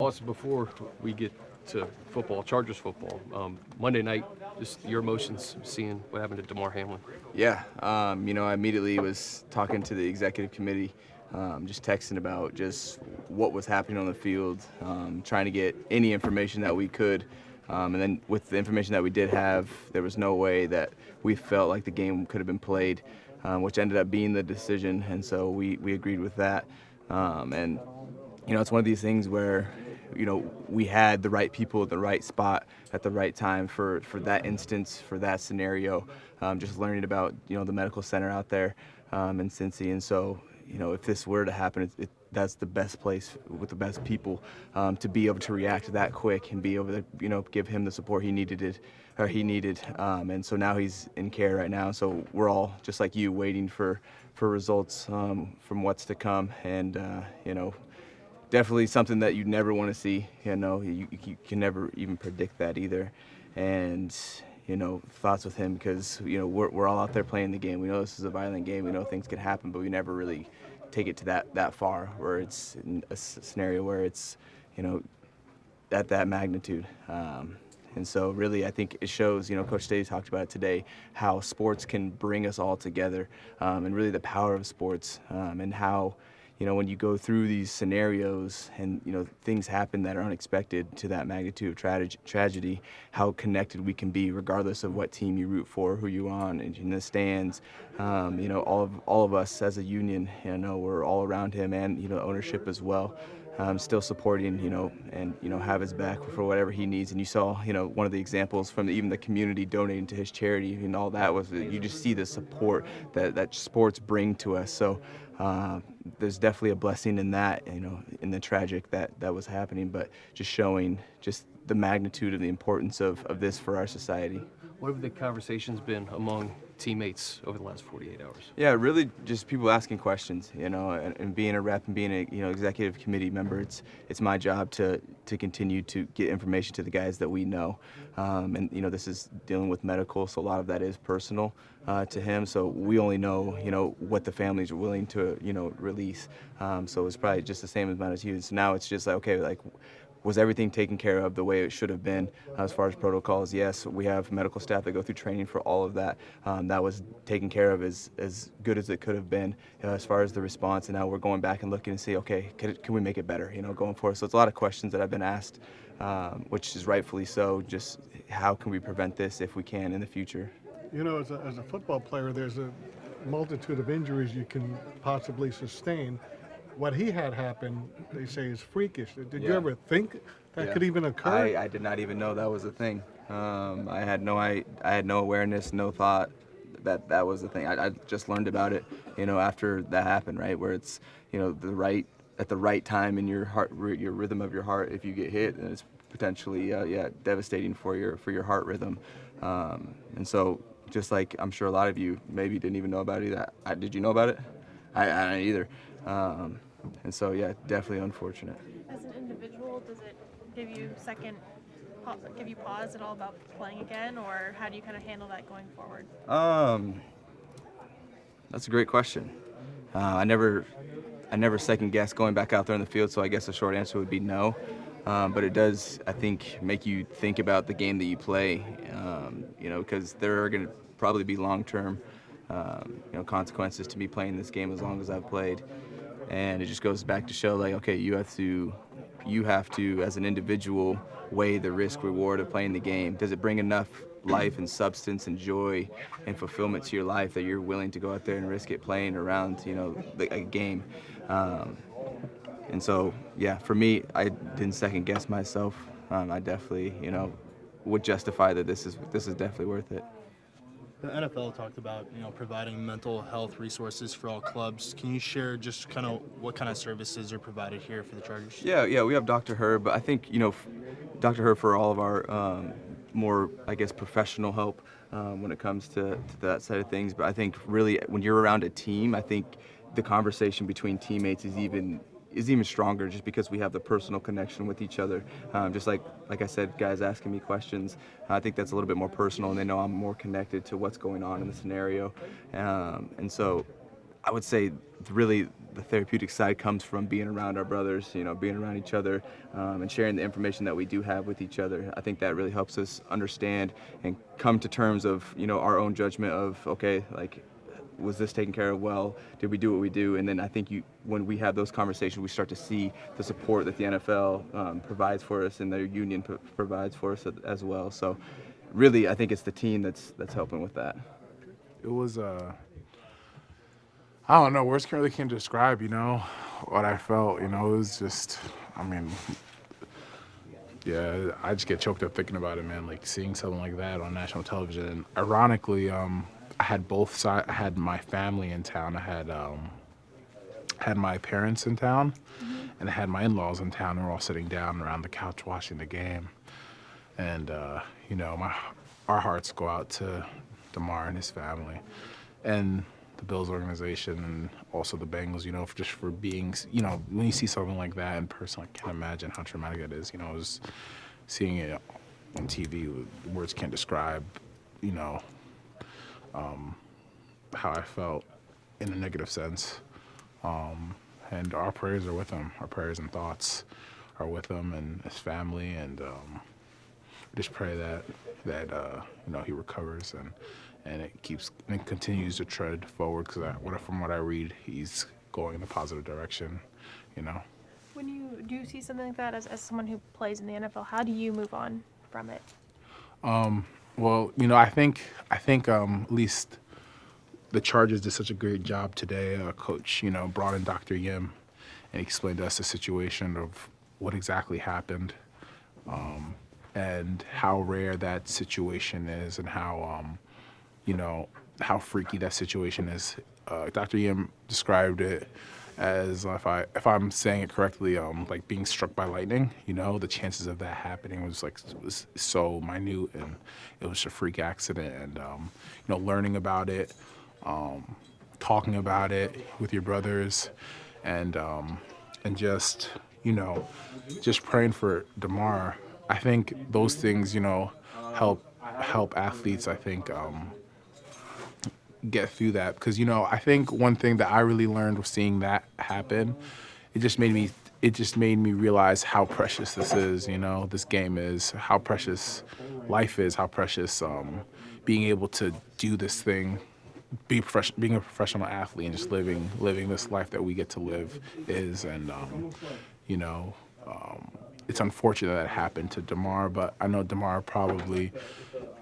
thoughts before we get to football, Chargers football? Monday night, just your emotions seeing what happened to Damar Hamlin. Yeah, I immediately was talking to the executive committee, just texting about just what was happening on the field, trying to get any information that we could. And then with the information that we did have, there was no way that we felt like the game could have been played, which ended up being the decision. And so we agreed with that. And it's one of these things where, we had the right people at the right spot at the right time for that instance, for that scenario. Just learning about, the medical center out there in Cincy. And so, if this were to happen, that's the best place with the best people to be able to react that quick and be able to, give him the support he needed. And so now he's in care right now. So we're all, just like you, waiting for results from what's to come. And, definitely something that you never want to see. You can never even predict that either. And, thoughts with him because, we're all out there playing the game. We know this is a violent game. We know things can happen, but we never really take it to that far where it's in a scenario where it's, at that magnitude. And so really, I think it shows, Coach Day talked about it today, how sports can bring us all together and really the power of sports and how, when you go through these scenarios and, things happen that are unexpected to that magnitude of tragedy, how connected we can be regardless of what team you root for, who you're on, and in the stands. All of us as a union, we're all around him and, ownership as well. Still supporting, and, have his back for whatever he needs. And you saw, one of the examples from even the community donating to his charity and all that was you just see the support that sports bring to us. So there's definitely a blessing in that, in the tragic that was happening, but just showing just the magnitude of the importance of this for our society. What have the conversations been among teammates over the last 48 hours? Yeah, really just people asking questions, and being a rep and being a, executive committee member, it's my job to continue to get information to the guys that we know. And, this is dealing with medical, so a lot of that is personal to him. So we only know, what the families are willing to, release. So it's probably just the same amount as you. So now it's just like, okay, was everything taken care of the way it should have been as far as protocols? Yes, we have medical staff that go through training for all of that. That was taken care of as good as it could have been as far as the response. And now we're going back and looking and see, okay, can we make it better, going forward? So it's a lot of questions that have been asked, which is rightfully so. Just how can we prevent this if we can in the future? As a football player, there's a multitude of injuries you can possibly sustain. What he had happen, they say, is freakish. Did you ever think that could even occur? I did not even know that was a thing. I had no awareness, no thought that was a thing. I just learned about it, after that happened, right? Where it's, at the right time in your heart, your rhythm of your heart. If you get hit, and it's potentially devastating for your heart rhythm. And so, just like I'm sure a lot of you maybe didn't even know about it either. Did you know about it? I didn't either. And so, definitely unfortunate. As an individual, does it give you pause at all about playing again, or how do you kind of handle that going forward? That's a great question. I never second guess going back out there on the field, so I guess the short answer would be no. But it does, I think, make you think about the game that you play, because there are going to probably be long-term, consequences to me playing this game as long as I've played. And it just goes back to show, okay, you have to, as an individual, weigh the risk-reward of playing the game. Does it bring enough life and substance and joy and fulfillment to your life that you're willing to go out there and risk it playing around, a game? And so, for me, I didn't second guess myself. I definitely, would justify that this is definitely worth it. The NFL talked about, providing mental health resources for all clubs. Can you share just kind of what kind of services are provided here for the Chargers? Yeah, we have Dr. Herb, but I think, Dr. Herb for all of our more, I guess, professional help when it comes to that side of things. But I think really when you're around a team, I think the conversation between teammates is even stronger just because we have the personal connection with each other. Just like I said, guys asking me questions, I think that's a little bit more personal, and they know I'm more connected to what's going on in the scenario. And so I would say really the therapeutic side comes from being around our brothers, being around each other, and sharing the information that we do have with each other. I think that really helps us understand and come to terms of, our own judgment of, okay, like, was this taken care of well? Did we do what we do? And then I think when we have those conversations, we start to see the support that the NFL provides for us and their union provides for us as well. So really, I think it's the team that's helping with that. It was I don't know, words really can't describe, what I felt. It was just, yeah, I just get choked up thinking about it, man. Like seeing something like that on national television. And ironically, I had both sides. I had my family in town. I had my parents in town, and I had my in-laws in town. We were all sitting down around the couch watching the game. And our hearts go out to Damar and his family, and the Bills organization, and also the Bengals. Just for being, when you see something like that in person, I can't imagine how traumatic it is. I was seeing it on TV. Words can't describe, how I felt in a negative sense. And our prayers are with him. Our prayers and thoughts are with him and his family. And just pray that he recovers and it continues to tread forward, because from what I read, he's going in a positive direction. When you do see something like that, as someone who plays in the NFL, how do you move on from it? Well, I think at least the Chargers did such a great job today. Coach, brought in Dr. Yim and explained to us the situation of what exactly happened, and how rare that situation is, and how how freaky that situation is. Dr. Yim described it as, if I'm saying it correctly, like being struck by lightning. The chances of that happening was so minute, and it was a freak accident. And learning about it, talking about it with your brothers, and just just praying for Damar. I think those things help athletes. I think get through that, because I think one thing that I really learned was seeing that happen. It just made me realize how precious this is. This game is, how precious life is, how precious being able to do this thing, being a professional athlete, and just living this life that we get to live is. And it's unfortunate that it happened to Damar, but I know Damar probably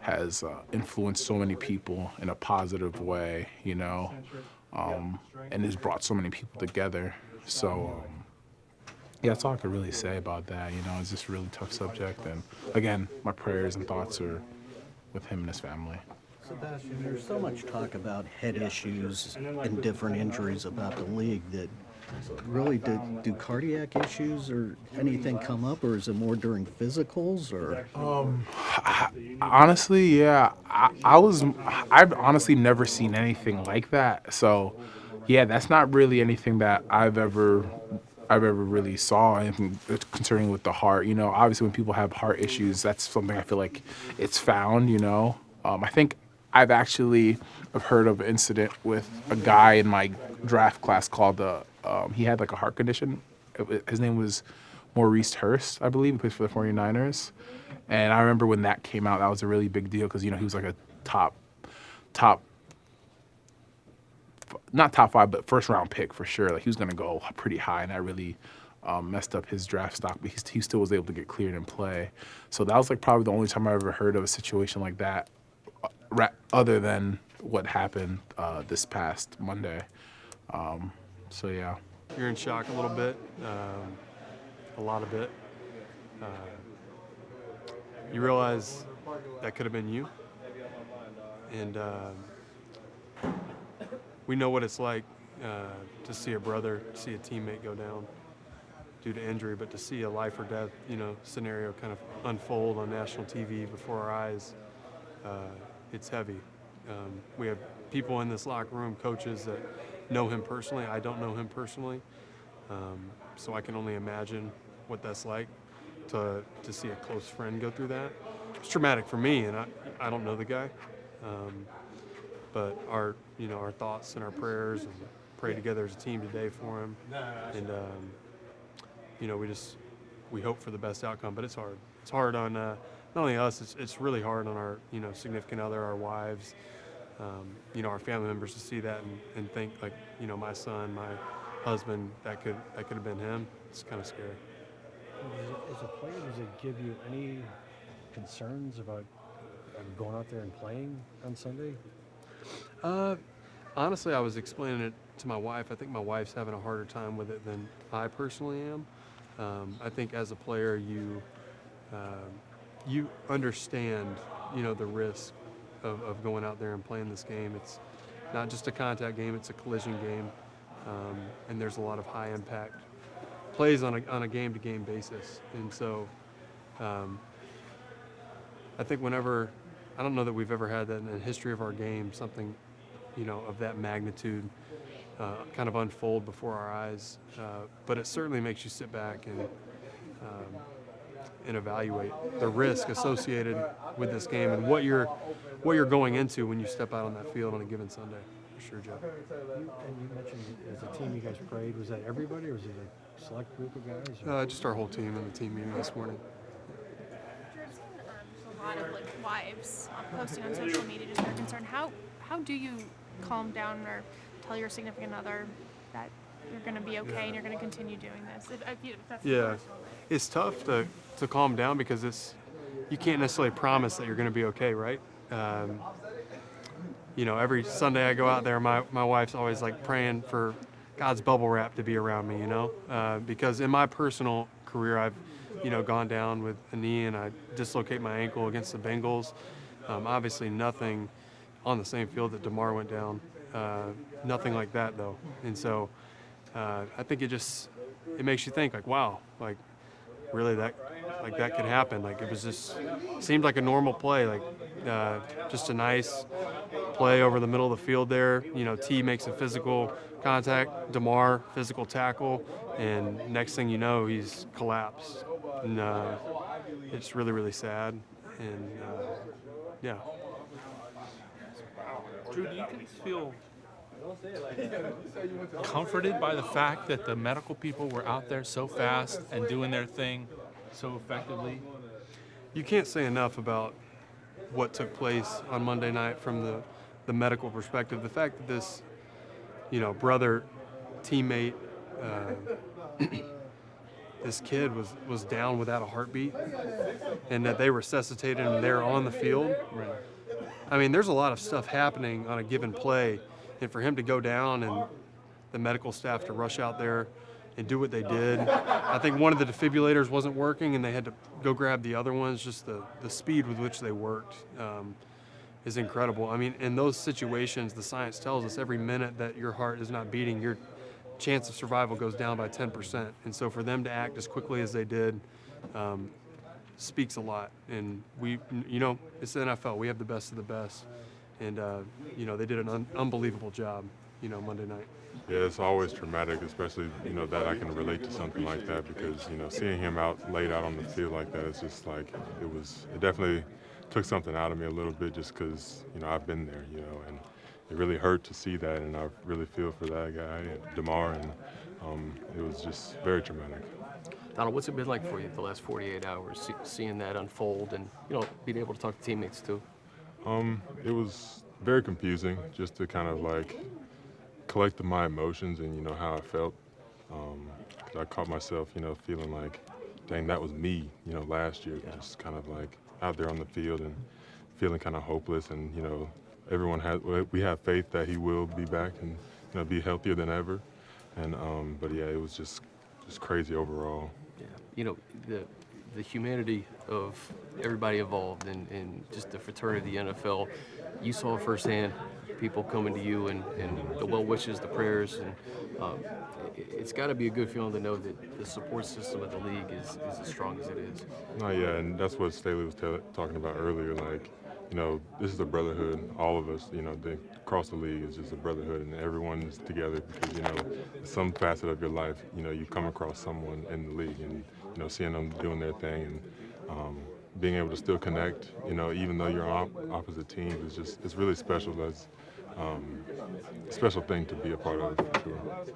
has influenced so many people in a positive way, and has brought so many people together. So, yeah, that's all I could really say about that. It's just a really tough subject. And again, my prayers and thoughts are with him and his family. Sebastian, there's so much talk about head issues and different injuries about the league that really do cardiac issues or anything come up, or is it more during physicals? Or honestly, yeah, I've honestly never seen anything like that. So yeah, that's not really anything that I've ever really saw, anything concerning with the heart. Obviously when people have heart issues, that's something I feel like it's found. I think I've heard of an incident with a guy in my draft class called he had like a heart condition. His name was Maurice Hurst, I believe. He plays for the 49ers. And I remember when that came out, that was a really big deal, because he was like a not top 5, but first round pick for sure. Like he was going to go pretty high, and that really messed up his draft stock, but he still was able to get cleared and play. So that was like probably the only time I ever heard of a situation like that, other than what happened this past Monday. So yeah. You're in shock a little bit, a lot of it. You realize that could have been you, and we know what it's like to see a brother, see a teammate go down due to injury, but to see a life or death, scenario kind of unfold on national TV before our eyes, it's heavy. We have people in this locker room, coaches that know him personally. I don't know him personally, so I can only imagine what that's like to see a close friend go through that. It's traumatic for me, and I don't know the guy, but our thoughts and our prayers pray together as a team today for him, and you know, we hope for the best outcome. But it's hard. It's hard on not only us. It's really hard on our, you know, significant other, our wives, you know, our family members to see that and think like, you know, my son, my husband, that could have been him. It's kind of scary. As a player, does it give you any concerns about going out there and playing on Sunday? Honestly, I was explaining it to my wife. I think my wife's having a harder time with it than I personally am. I think as a player, you understand, you know, the risk of going out there and playing this game. It's not just a contact game; it's a collision game, and there's a lot of high impact plays on a game-to-game basis. And so, I think whenever, I don't know that we've ever had that in the history of our game, something, you know, of that magnitude kind of unfold before our eyes. But it certainly makes you sit back and evaluate the risk associated with this game and what you're going into when you step out on that field on a given Sunday. For sure, Jeff. And you mentioned as a team you guys prayed. Was that everybody, or was it a select group of guys? Or? Just our whole team in the team meeting this morning. I've seen just a lot of like wives posting on social media just their concern. How do you calm down or tell your significant other that you're going to be okay and you're going to continue doing this? If that's Yeah, personal. it's tough to calm down because you can't necessarily promise that you're going to be okay, right? You know, every Sunday I go out there, my wife's always like praying for God's bubble wrap to be around me, you know, because in my personal career, I've, you know, gone down with a knee and I dislocate my ankle against the Bengals. Obviously nothing on the same field that Damar went down, nothing like that though. And so I think it makes you think like, wow, like really that could happen. Like it was just, seemed like a normal play, like just a nice play over the middle of the field there. You know, T makes a physical contact, Damar physical tackle, and next thing you know, he's collapsed. And it's really, really sad. And yeah. Drue, do you guys feel comforted by the fact that the medical people were out there so fast and doing their thing so effectively? You can't say enough about what took place on Monday night from the medical perspective. The fact that this, you know, brother, teammate, this kid was down without a heartbeat, and that they resuscitated him there on the field. Right. I mean, there's a lot of stuff happening on a given play, and for him to go down and the medical staff to rush out there and do what they did. I think one of the defibrillators wasn't working, and they had to go grab the other ones. Just the speed with which they worked is incredible. I mean, in those situations, the science tells us every minute that your heart is not beating, your chance of survival goes down by 10%. And so for them to act as quickly as they did speaks a lot. And we, you know, it's the NFL. We have the best of the best. And, you know, they did an unbelievable job, you know, Monday night. Yeah, it's always traumatic, especially, you know, that I can relate to something like that because, you know, seeing him laid out on the field like that, it's just like, it definitely took something out of me a little bit just because, you know, I've been there, you know, and it really hurt to see that, and I really feel for that guy, Damar, and it was just very traumatic. Donald, what's it been like for you the last 48 hours, seeing that unfold and, you know, being able to talk to teammates too? It was very confusing just to kind of like collect my emotions and, you know, how I felt. 'Cause I caught myself, you know, feeling like, dang, that was me, you know, last year, just kind of like out there on the field and feeling kind of hopeless. And, you know, we have faith that he will be back and, you know, be healthier than ever. And, but yeah, it was just crazy overall. Yeah, you know, the humanity of everybody involved and just the fraternity of the NFL, you saw firsthand people coming to you and the well wishes, the prayers, and it's got to be a good feeling to know that the support system of the league is as strong as it is. Oh yeah, and that's what Staley was talking about earlier. Like, you know, this is a brotherhood. All of us, you know, across the league is just a brotherhood, and everyone is together because, you know, some facet of your life, you know, you come across someone in the league, and, you know, seeing them doing their thing and being able to still connect, you know, even though you're on opposite teams, it's really special. As special thing to be a part of, for sure.